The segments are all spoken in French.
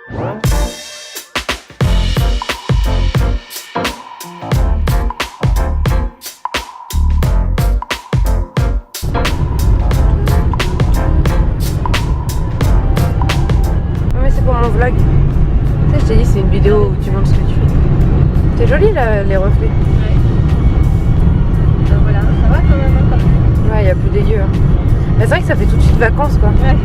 Mais c'est pour mon vlog. Tu sais, je t'ai dit, c'est une vidéo où tu montres ce que tu fais. C'est joli là, les reflets. Ouais. Ben voilà, ça va quand même encore. Ouais, il y a plus dégueu. Hein. Mais c'est vrai que ça fait tout de suite vacances quoi. Ouais.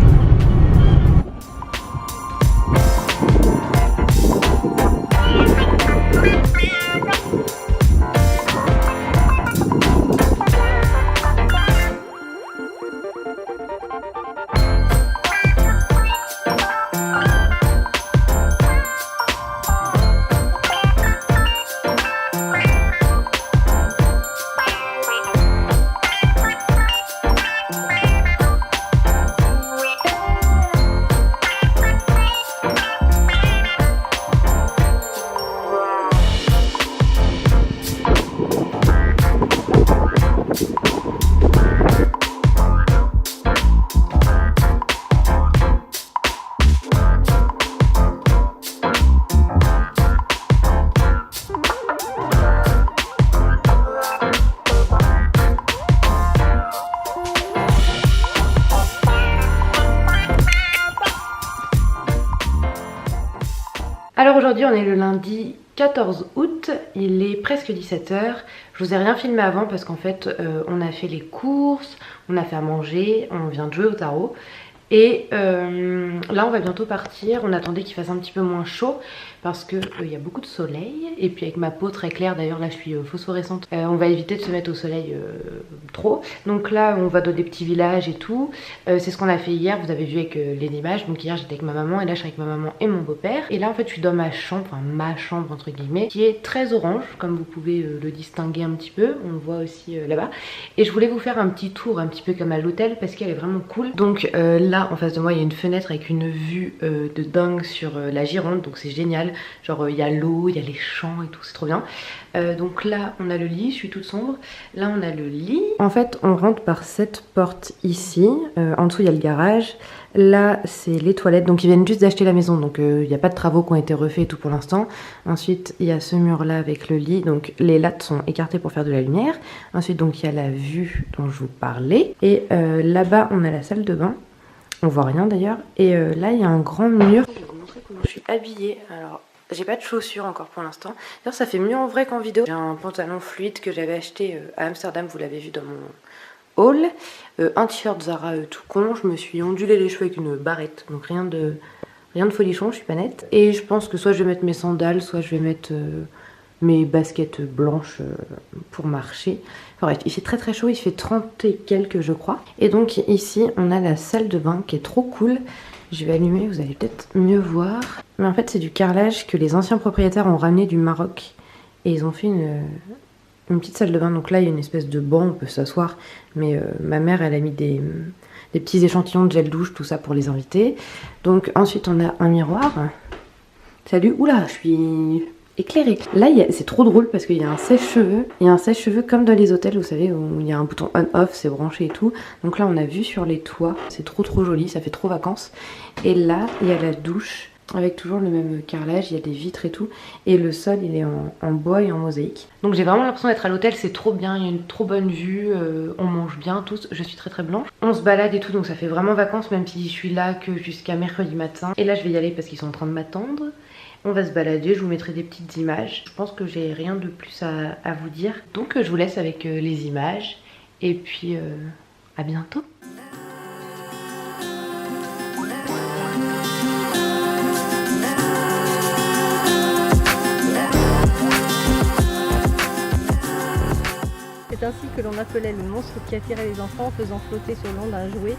Alors aujourd'hui on est le lundi 14 août, il est presque 17 h. Je vous ai rien filmé avant parce qu'en fait on a fait les courses, on a fait à manger, on vient de jouer au tarot. Et là on va bientôt partir, on attendait qu'il fasse un petit peu moins chaud parce que y a beaucoup de soleil. Et puis avec ma peau très claire, d'ailleurs là je suis phosphorescente, on va éviter de se mettre au soleil trop. Donc là on va dans des petits villages et tout, c'est ce qu'on a fait hier, vous avez vu avec les images. Donc hier j'étais avec ma maman et là je suis avec ma maman et mon beau-père. Et là en fait je suis dans ma chambre, enfin ma chambre entre guillemets, qui est très orange comme vous pouvez le distinguer un petit peu, on le voit aussi là-bas. Et je voulais vous faire un petit tour un petit peu comme à l'hôtel parce qu'elle est vraiment cool. Donc là en face de moi il y a une fenêtre avec une vue de dingue sur la Gironde, donc c'est génial. Genre il y a l'eau, il y a les champs et tout, c'est trop bien. Donc là on a le lit, je suis toute sombre. Là on a le lit. En fait on rentre par cette porte ici, en dessous il y a le garage. Là c'est les toilettes, donc ils viennent juste d'acheter la maison, donc il n'y a pas de travaux qui ont été refaits et tout pour l'instant. Ensuite il y a ce mur là avec le lit, donc les lattes sont écartées pour faire de la lumière. Ensuite donc il y a la vue dont je vous parlais. Et là-bas on a la salle de bain. On voit rien d'ailleurs. Et là il y a un grand mur. Je vais vous montrer comment je suis habillée. Alors j'ai pas de chaussures encore pour l'instant. D'ailleurs ça fait mieux en vrai qu'en vidéo. J'ai un pantalon fluide que j'avais acheté à Amsterdam, vous l'avez vu dans mon haul. Un t-shirt Zara tout con. Je me suis ondulé les cheveux avec une barrette. Donc rien de folichon, je suis pas nette. Et je pense que soit je vais mettre mes sandales, soit je vais mettre mes baskets blanches pour marcher. Enfin, bref, il fait très très chaud, il fait 30 et quelques je crois. Et donc ici on a la salle de bain qui est trop cool. Je vais allumer, vous allez peut-être mieux voir. Mais en fait c'est du carrelage que les anciens propriétaires ont ramené du Maroc. Et ils ont fait une petite salle de bain. Donc là il y a une espèce de banc, on peut s'asseoir. Mais ma mère elle a mis des petits échantillons de gel douche, tout ça pour les invités. Donc ensuite on a un miroir. Salut, oula je suis éclairée. Là c'est trop drôle parce qu'il y a un sèche-cheveux. Il y a un sèche-cheveux comme dans les hôtels, vous savez, où il y a un bouton on-off, c'est branché et tout. Donc là on a vu sur les toits, c'est trop joli, ça fait trop vacances. Et là il y a la douche avec toujours le même carrelage, il y a des vitres et tout. Et le sol il est en bois et en mosaïque. Donc j'ai vraiment l'impression d'être à l'hôtel, c'est trop bien, il y a une trop bonne vue, on mange bien tous, je suis très blanche. On se balade et tout, donc ça fait vraiment vacances même si je suis là que jusqu'à mercredi matin. Et là je vais y aller parce qu'ils sont en train de m'attendre. On va se balader, je vous mettrai des petites images. Je pense que j'ai rien de plus à vous dire. Donc je vous laisse avec les images. Et puis à bientôt. C'est ainsi que l'on appelait le monstre qui attirait les enfants en faisant flotter sur l'onde un jouet.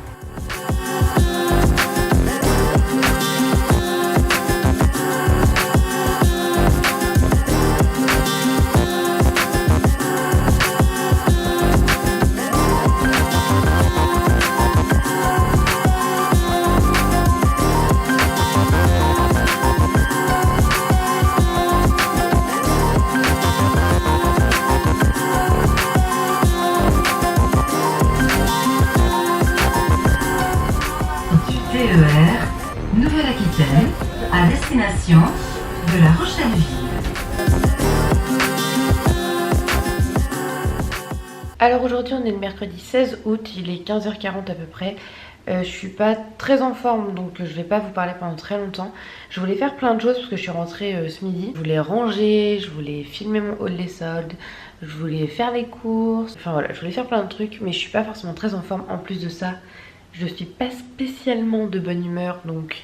Nouvelle-Aquitaine, à destination de La Rochelle-Ville. Alors aujourd'hui on est le mercredi 16 août, il est 15h40 à peu près. Je suis pas très en forme donc je vais pas vous parler pendant très longtemps. Je voulais faire plein de choses parce que je suis rentrée ce midi. Je voulais ranger, je voulais filmer mon haul des soldes, je voulais faire les courses. Enfin voilà, je voulais faire plein de trucs mais je suis pas forcément très en forme. En plus de ça, je suis pas spécialement de bonne humeur donc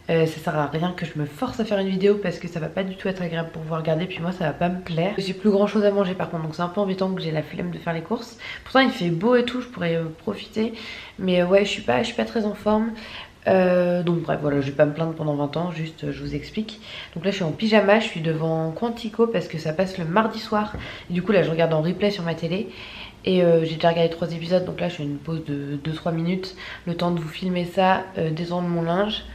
ça sert à rien que je me force à faire une vidéo parce que ça va pas du tout être agréable pour vous regarder, puis moi ça va pas me plaire. J'ai plus grand chose à manger par contre donc c'est un peu embêtant que j'ai la flemme de faire les courses. Pourtant il fait beau et tout, je pourrais profiter, mais ouais je suis pas très en forme. Donc bref voilà, je vais pas me plaindre pendant 20 ans, juste je vous explique. Donc là je suis en pyjama, je suis devant Quantico parce que ça passe le mardi soir. Et du coup là je regarde en replay sur ma télé. Et j'ai déjà regardé 3 épisodes, donc là je fais une pause de 2-3 minutes. Le temps de vous filmer ça, descendre mon linge.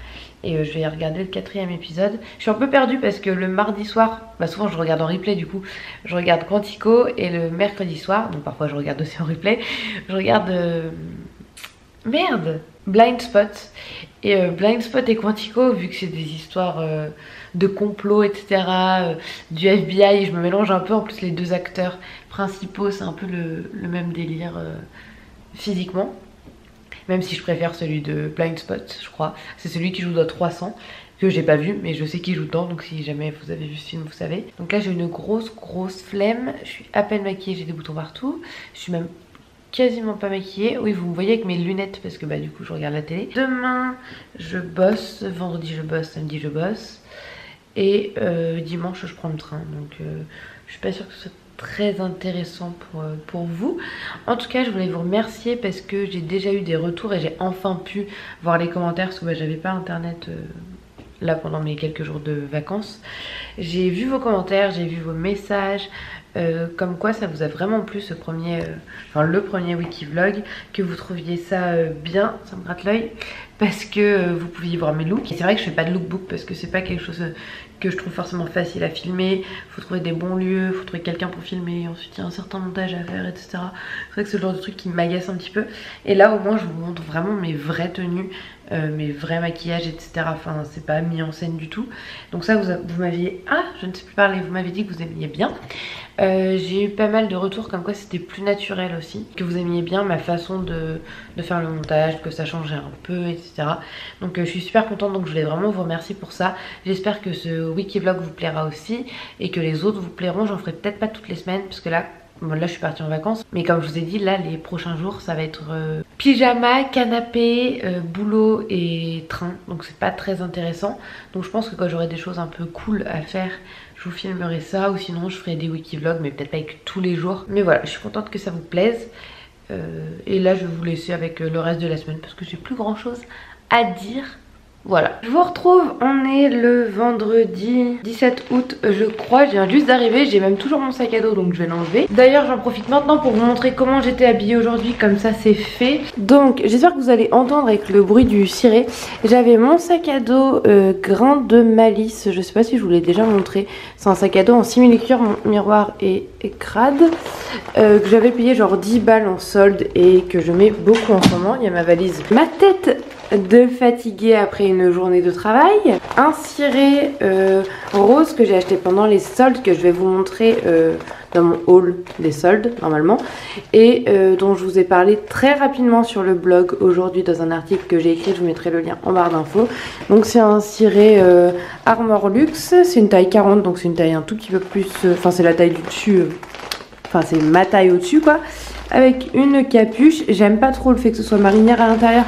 Et je vais regarder le 4e épisode. Je suis un peu perdue parce que le mardi soir, bah souvent je regarde en replay du coup. Je regarde Quantico et le mercredi soir, donc parfois je regarde aussi en replay. Je regarde... Merde, Blind Spot. Et Blind Spot et Quantico, vu que c'est des histoires de complot, etc. Du FBI, je me mélange un peu. En plus les deux acteurs principaux, c'est un peu le même délire physiquement. Même si je préfère celui de Blind Spot, je crois. C'est celui qui joue dans 300, que j'ai pas vu, mais je sais qu'il joue dedans. Donc si jamais vous avez vu ce film, vous savez. Donc là j'ai une grosse flemme. Je suis à peine maquillée, j'ai des boutons partout. Je suis même quasiment pas maquillée. Oui, vous me voyez avec mes lunettes parce que bah du coup je regarde la télé. Demain je bosse, vendredi je bosse, samedi je bosse. Et dimanche je prends le train. Donc je suis pas sûre que ce soit très intéressant pour vous. En tout cas je voulais vous remercier parce que j'ai déjà eu des retours et j'ai enfin pu voir les commentaires parce que bah, j'avais pas internet là pendant mes quelques jours de vacances. J'ai vu vos commentaires, j'ai vu vos messages, comme quoi ça vous a vraiment plu ce premier, le premier Wikivlog, que vous trouviez ça bien, ça me gratte l'œil, parce que vous pouviez voir mes looks. Et c'est vrai que je fais pas de lookbook parce que c'est pas quelque chose que je trouve forcément facile à filmer. Faut trouver des bons lieux, faut trouver quelqu'un pour filmer, ensuite il y a un certain montage à faire, etc. C'est vrai que c'est le genre de truc qui m'agace un petit peu. Et là au moins je vous montre vraiment mes vraies tenues, mes vrais maquillages, etc. Enfin c'est pas mis en scène du tout. Donc ça vous m'aviez... Ah, je ne sais plus parler, vous m'avez dit que vous aimiez bien. J'ai eu pas mal de retours comme quoi c'était plus naturel aussi, que vous aimiez bien ma façon de faire le montage, que ça changeait un peu, etc. Donc je suis super contente, donc je voulais vraiment vous remercier pour ça. J'espère que ce Wikivlog vous plaira aussi et que les autres vous plairont. J'en ferai peut-être pas toutes les semaines parce que là, bon, là je suis partie en vacances, mais comme je vous ai dit, là les prochains jours ça va être pyjama, canapé, boulot et train, donc c'est pas très intéressant. Donc je pense que quand j'aurai des choses un peu cool à faire, je vous filmerai ça, ou sinon je ferai des Wikivlogs, mais peut-être pas avec tous les jours. Mais voilà, je suis contente que ça vous plaise. Et là je vais vous laisser avec le reste de la semaine parce que j'ai plus grand chose à dire. Voilà, je vous retrouve, on est le vendredi 17 août je crois, je viens juste d'arriver, j'ai même toujours mon sac à dos donc je vais l'enlever. D'ailleurs j'en profite maintenant pour vous montrer comment j'étais habillée aujourd'hui, comme ça c'est fait. Donc j'espère que vous allez entendre avec le bruit du ciré. J'avais mon sac à dos grain de malice, je sais pas si je vous l'ai déjà montré. C'est un sac à dos en simili-cuir, mon miroir est crade, que j'avais payé genre 10 balles en solde et que je mets beaucoup en ce moment. Il y a ma valise, ma tête de fatiguée après une journée de travail, un ciré rose que j'ai acheté pendant les soldes, que je vais vous montrer dans mon haul des soldes normalement, et dont je vous ai parlé très rapidement sur le blog aujourd'hui dans un article que j'ai écrit, je vous mettrai le lien en barre d'infos. Donc c'est un ciré Armor Luxe, c'est une taille 40, donc c'est une taille un tout petit peu plus, enfin c'est la taille du dessus, enfin c'est ma taille au dessus quoi, avec une capuche. J'aime pas trop le fait que ce soit marinière à l'intérieur,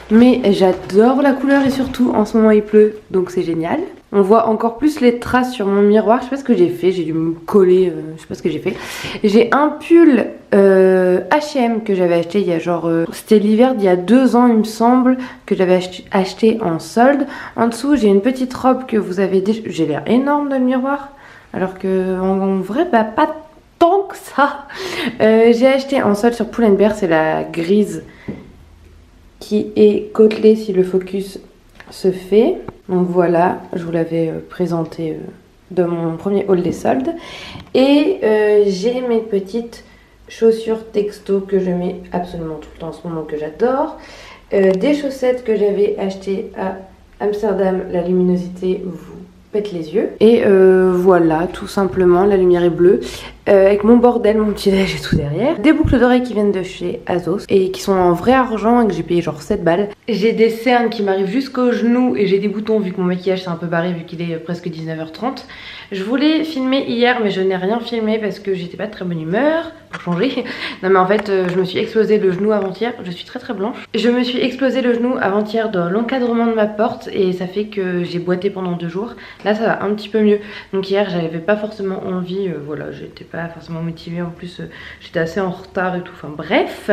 mais j'adore la couleur et surtout en ce moment il pleut donc c'est génial. On voit encore plus les traces sur mon miroir, je sais pas ce que j'ai fait, j'ai dû me coller, je sais pas ce que j'ai fait. J'ai un pull H&M que j'avais acheté il y a genre, c'était l'hiver d'il y a 2 ans il me semble, que j'avais acheté en solde. En dessous j'ai une petite robe que vous avez déjà, j'ai l'air énorme dans le miroir, alors que en vrai bah pas tant que ça. J'ai acheté en solde sur Pull&Bear, c'est la grise qui est côtelée si le focus se fait. Donc voilà, je vous l'avais présenté dans mon premier haul des soldes. Et j'ai mes petites chaussures texto que je mets absolument tout le temps en ce moment, que j'adore. Des chaussettes que j'avais achetées à Amsterdam, la luminosité vous pète les yeux. Et voilà, tout simplement, la lumière est bleue. Avec mon bordel, mon petit déj et tout derrière. Des boucles d'oreilles qui viennent de chez Azos et qui sont en vrai argent et que j'ai payé genre 7 balles. J'ai des cernes qui m'arrivent jusqu'aux genoux et j'ai des boutons vu que mon maquillage s'est un peu barré vu qu'il est presque 19h30. Je voulais filmer hier mais je n'ai rien filmé parce que j'étais pas de très bonne humeur, pour changer. Non mais en fait je me suis explosé le genou avant-hier, je suis très blanche. Je me suis explosé le genou avant-hier dans l'encadrement de ma porte et ça fait que j'ai boité pendant 2 jours. Là ça va un petit peu mieux. Donc hier j'avais pas forcément envie, voilà, j'étais pas forcément motivée, en plus j'étais assez en retard et tout, enfin bref.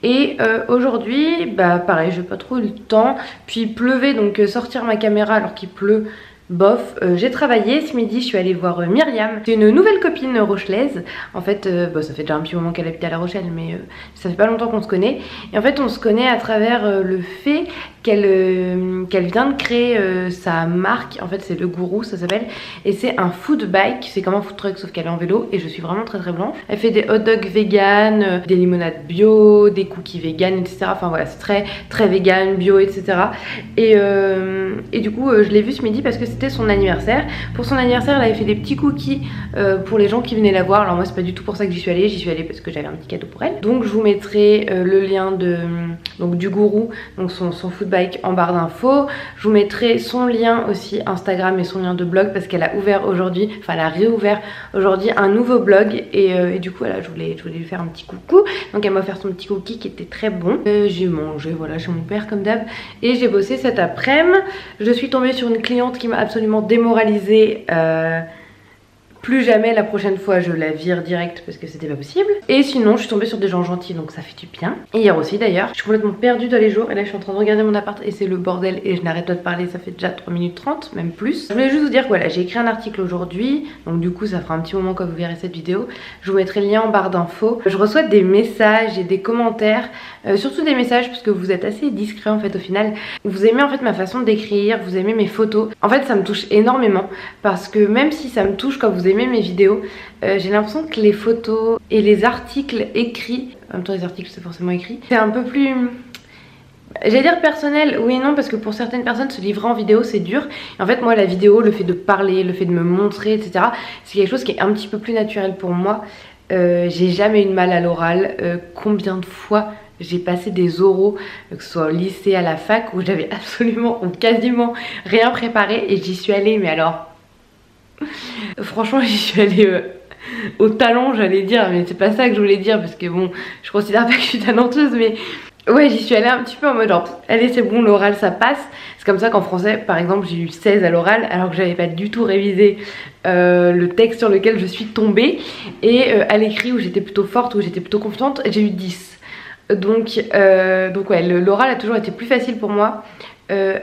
Et aujourd'hui bah pareil, j'ai pas trop eu le temps, puis il pleuvait donc sortir ma caméra alors qu'il pleut, bof. J'ai travaillé ce midi, je suis allée voir Myriam, c'est une nouvelle copine rochelaise. En fait bah, ça fait déjà un petit moment qu'elle habite à La Rochelle mais ça fait pas longtemps qu'on se connaît. Et en fait on se connaît à travers le fait qu'elle vient de créer sa marque. En fait c'est Le Gourou, ça s'appelle, et c'est un food bike, c'est comme un food truck sauf qu'elle est en vélo et je suis vraiment très blanche. Elle fait des hot dogs vegan, des limonades bio, des cookies vegan, etc. Enfin voilà, c'est très vegan, bio, etc. Et du coup je l'ai vue ce midi parce que c'était son anniversaire. Pour son anniversaire elle avait fait des petits cookies pour les gens qui venaient la voir. Alors moi c'est pas du tout pour ça que j'y suis allée parce que j'avais un petit cadeau pour elle. Donc je vous mettrai le lien du Gourou, donc son food bike en barre d'infos. Je vous mettrai son lien aussi Instagram et son lien de blog parce qu'elle a ouvert aujourd'hui, enfin elle a réouvert aujourd'hui un nouveau blog et du coup voilà, je voulais lui faire un petit coucou. Donc elle m'a offert son petit cookie qui était très bon. J'ai mangé voilà chez mon père comme d'hab et j'ai bossé cet après-midi. Je suis tombée sur une cliente qui m'a absolument démoralisée. Plus jamais la prochaine fois je la vire direct parce que c'était pas possible. Et sinon je suis tombée sur des gens gentils donc ça fait du bien. Et hier aussi d'ailleurs. Je suis complètement perdue dans les jours et là je suis en train de regarder mon appart et c'est le bordel et je n'arrête pas de parler, ça fait déjà 3 minutes 30, même plus. Je voulais juste vous dire que voilà, j'ai écrit un article aujourd'hui. Donc du coup ça fera un petit moment quand vous verrez cette vidéo. Je vous mettrai le lien en barre d'infos. Je reçois des messages et des commentaires, surtout des messages parce que vous êtes assez discret en fait au final. Vous aimez en fait ma façon d'écrire, vous aimez mes photos. En fait ça me touche énormément parce que même si ça me touche quand vous aimez mes vidéos, j'ai l'impression que les photos et les articles écrits, en même temps les articles c'est forcément écrit, c'est un peu plus, j'allais dire personnel, oui et non, parce que pour certaines personnes se livrer en vidéo c'est dur. Et en fait moi la vidéo, le fait de parler, le fait de me montrer, etc. c'est quelque chose qui est un petit peu plus naturel pour moi. J'ai jamais eu de mal à l'oral. Combien de fois j'ai passé des oraux, que ce soit au lycée, à la fac, où j'avais absolument ou quasiment rien préparé et j'y suis allée, mais alors franchement j'y suis allée au talent j'allais dire, mais c'est pas ça que je voulais dire parce que bon je considère pas que je suis talenteuse, mais ouais j'y suis allée un petit peu en mode genre allez c'est bon, l'oral ça passe. C'est comme ça qu'en français par exemple j'ai eu 16 à l'oral alors que j'avais pas du tout révisé le texte sur lequel je suis tombée, et à l'écrit où j'étais plutôt forte, où j'étais plutôt confiante, j'ai eu 10. Donc ouais, l'oral a toujours été plus facile pour moi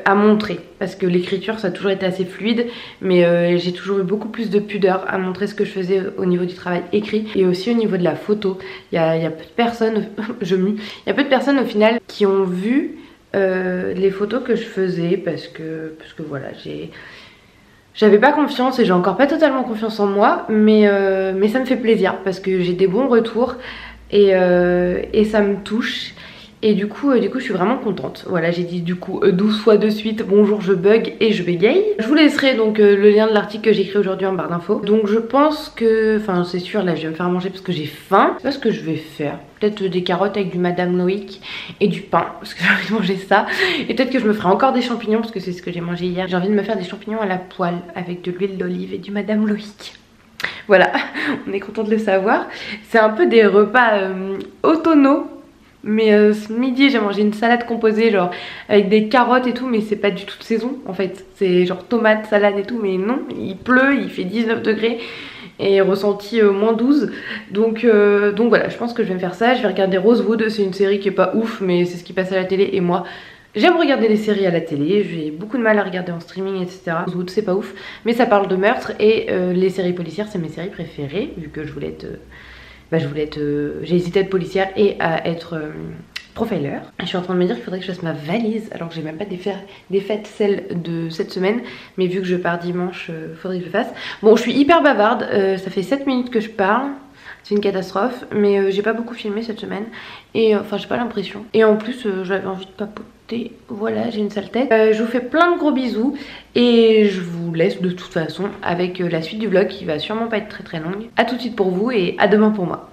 à montrer parce que l'écriture ça a toujours été assez fluide, mais j'ai toujours eu beaucoup plus de pudeur à montrer ce que je faisais au niveau du travail écrit et aussi au niveau de la photo. Il y a peu de personnes il y a peu de personnes au final qui ont vu les photos que je faisais parce que voilà, j'avais pas confiance et j'ai encore pas totalement confiance en moi, mais ça me fait plaisir parce que j'ai des bons retours et ça me touche. Et du coup je suis vraiment contente. Voilà, j'ai dit du coup 12 fois de suite bonjour, je bug et je bégaye. Je vous laisserai donc le lien de l'article que j'ai écrit aujourd'hui en barre d'infos. Donc je pense que, enfin c'est sûr, là je vais me faire manger parce que j'ai faim. Je sais pas ce que je vais faire. Peut-être des carottes avec du Madame Loïc et du pain parce que j'ai envie de manger ça. Et peut-être que je me ferai encore des champignons parce que c'est ce que j'ai mangé hier. J'ai envie de me faire des champignons à la poêle avec de l'huile d'olive et du Madame Loïc. Voilà, on est content de le savoir. C'est un peu des repas automnaux. Mais ce midi j'ai mangé une salade composée genre avec des carottes et tout, mais c'est pas du tout de saison en fait. C'est genre tomate, salade et tout, mais non, il pleut, il fait 19 degrés et ressenti moins 12. Donc voilà, je pense que je vais me faire ça. Je vais regarder Rosewood, c'est une série qui est pas ouf mais c'est ce qui passe à la télé et moi j'aime regarder les séries à la télé. J'ai beaucoup de mal à regarder en streaming, etc. Rosewood c'est pas ouf mais ça parle de meurtre et les séries policières c'est mes séries préférées vu que je voulais être... j'ai hésité à être policière et à être profiler. Je suis en train de me dire qu'il faudrait que je fasse ma valise alors que j'ai même pas défaite celle de cette semaine, mais vu que je pars dimanche, faudrait que je le fasse. Bon, je suis hyper bavarde, ça fait 7 minutes que je parle. C'est une catastrophe, mais j'ai pas beaucoup filmé cette semaine et enfin j'ai pas l'impression. Et en plus j'avais envie de papoter. écoutez, voilà, j'ai une sale tête. Je vous fais plein de gros bisous et je vous laisse de toute façon avec la suite du vlog qui va sûrement pas être très longue. A tout de suite pour vous et à demain pour moi.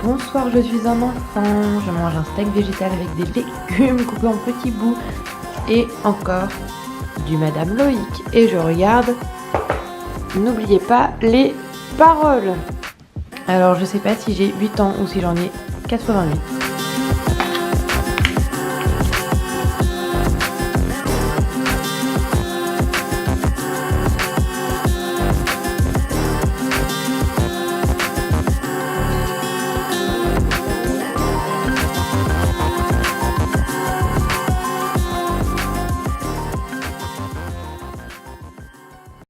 Bonsoir, je suis un enfant, je mange un steak végétal avec des légumes coupés en petits bouts et encore du Madame Loïc. Et je regarde, n'oubliez pas les paroles. Alors je sais pas si j'ai 8 ans ou si j'en ai 88.